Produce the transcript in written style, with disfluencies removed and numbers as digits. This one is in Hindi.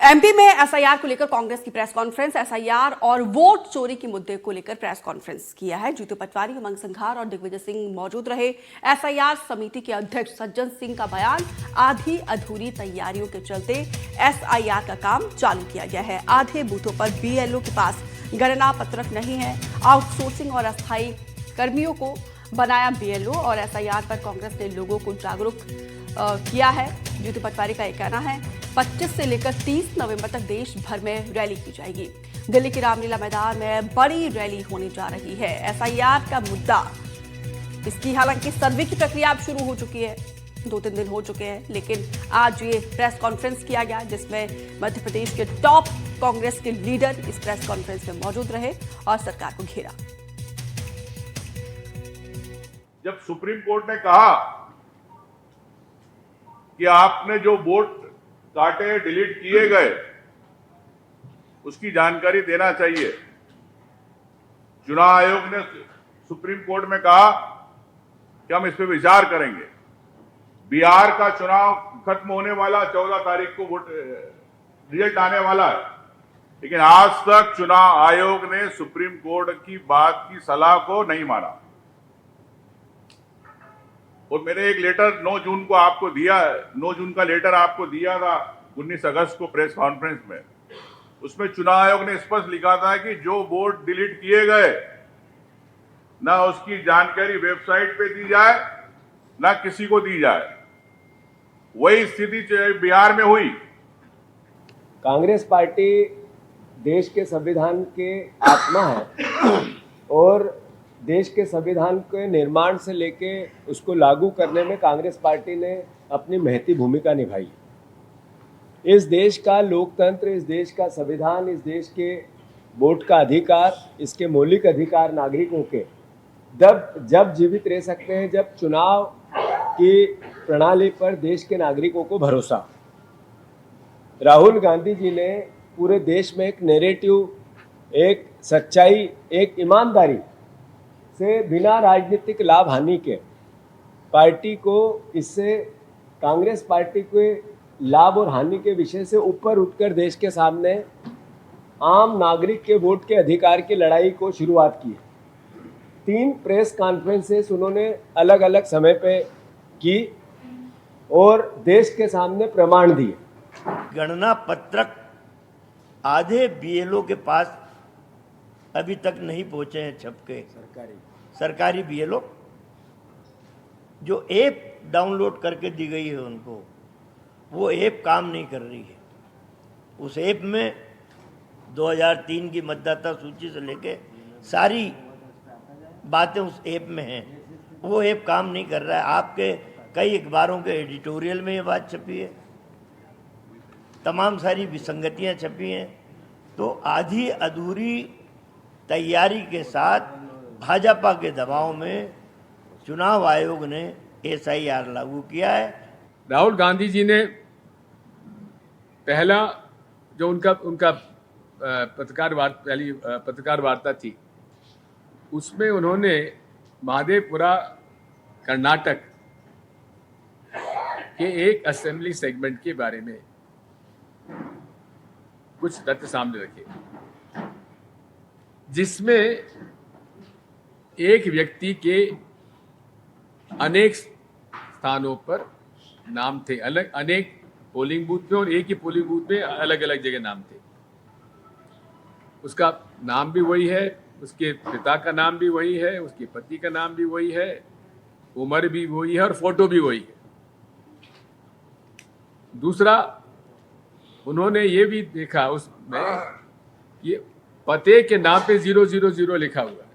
एमपी में एसआईआर को लेकर कांग्रेस की प्रेस कॉन्फ्रेंस। एसआईआर और वोट चोरी के मुद्दे को लेकर प्रेस कॉन्फ्रेंस किया है। जीतू पटवारी, उमंग संघार और दिग्विजय सिंह मौजूद रहे। एसआईआर समिति के अध्यक्ष सज्जन सिंह का बयान, आधी अधूरी तैयारियों के चलते एसआईआर का काम चालू किया गया है। आधे बूथों पर बीएलओ के पास गणना पत्रक नहीं है। आउटसोर्सिंग और अस्थायी कर्मियों को बनाया बीएलओ और एसआईआर पर कांग्रेस ने लोगों को जागरूक किया है। जीतू पटवारी का यह कहना है 25 से लेकर 30 नवंबर तक देश भर में रैली की जाएगी। दिल्ली के रामलीला मैदान में बड़ी रैली होने जा रही है। एसआईआर का मुद्दा, इसकी हालांकि सर्वे की प्रक्रिया अब शुरू हो चुकी है, 2-3 दिन हो चुके हैं, लेकिन आज ये प्रेस कॉन्फ्रेंस किया गया जिसमें मध्य प्रदेश के टॉप कांग्रेस के लीडर इस प्रेस कॉन्फ्रेंस में मौजूद रहे और सरकार को घेरा। जब सुप्रीम कोर्ट ने कहा कि आपने जो वोट काटे, डिलीट किए गए, उसकी जानकारी देना चाहिए, चुनाव आयोग ने सुप्रीम कोर्ट में कहा कि हम इस पे विचार करेंगे। बिहार का चुनाव खत्म होने वाला 14 तारीख को वोट रिजल्ट आने वाला है, लेकिन आज तक चुनाव आयोग ने सुप्रीम कोर्ट की बात की सलाह को नहीं माना। और मैंने एक लेटर 9 जून को आपको दिया है, 9 जून का लेटर आपको दिया था 19 अगस्त को प्रेस कॉन्फ्रेंस में। उसमें चुनाव आयोग ने स्पष्ट लिखा था कि जो वोट डिलीट किए गए ना उसकी जानकारी वेबसाइट पे दी जाए, ना किसी को दी जाए। वही स्थिति बिहार में हुई। कांग्रेस पार्टी देश के संविधान के आत्मा है और देश के संविधान के निर्माण से लेके उसको लागू करने में कांग्रेस पार्टी ने अपनी महती भूमिका निभाई। इस देश का लोकतंत्र, इस देश का संविधान, इस देश के वोट का अधिकार, इसके मौलिक अधिकार नागरिकों के जब जीवित रह सकते हैं जब चुनाव की प्रणाली पर देश के नागरिकों को भरोसा। राहुल गांधी जी ने पूरे देश में एक नैरेटिव, एक सच्चाई, एक ईमानदारी से बिना राजनीतिक लाभ हानि के पार्टी को, इससे कांग्रेस पार्टी के लाभ और हानि के विषय से ऊपर उठकर देश के सामने आम नागरिक के वोट के अधिकार की लड़ाई को शुरुआत की। 3 प्रेस कॉन्फ्रेंसेस उन्होंने अलग अलग समय पे की और देश के सामने प्रमाण दिए। गणना पत्रक आधे बीएलओ के पास अभी तक नहीं पहुंचे हैं छपके। सरकारी बीएलओ जो ऐप डाउनलोड करके दी गई है उनको, वो ऐप काम नहीं कर रही है। उस ऐप में 2003 की मतदाता सूची से लेके सारी बातें उस ऐप में हैं। वो ऐप काम नहीं कर रहा है। आपके कई अखबारों के एडिटोरियल में ये बात छपी है, तमाम सारी विसंगतियां छपी हैं। तो आधी अधूरी तैयारी के साथ भाजपा के दबाव में चुनाव आयोग ने एसआईआर लागू किया है। राहुल गांधी जी ने पहला जो उनका पत्रकार वार्ता थी, उसमें उन्होंने महादेवपुरा कर्नाटक के एक असेंबली सेगमेंट के बारे में कुछ तथ्य सामने रखे, जिसमें एक व्यक्ति के अनेक स्थानों पर नाम थे, अनेक पोलिंग बूथ में, और एक ही पोलिंग बूथ में अलग अलग जगह नाम थे। उसका नाम भी वही है, उसके पिता का नाम भी वही है, उसके पति का नाम भी वही है, उम्र भी वही है और फोटो भी वही है। दूसरा, उन्होंने ये भी देखा उसमें ये पते के नाम पे 000 लिखा हुआ।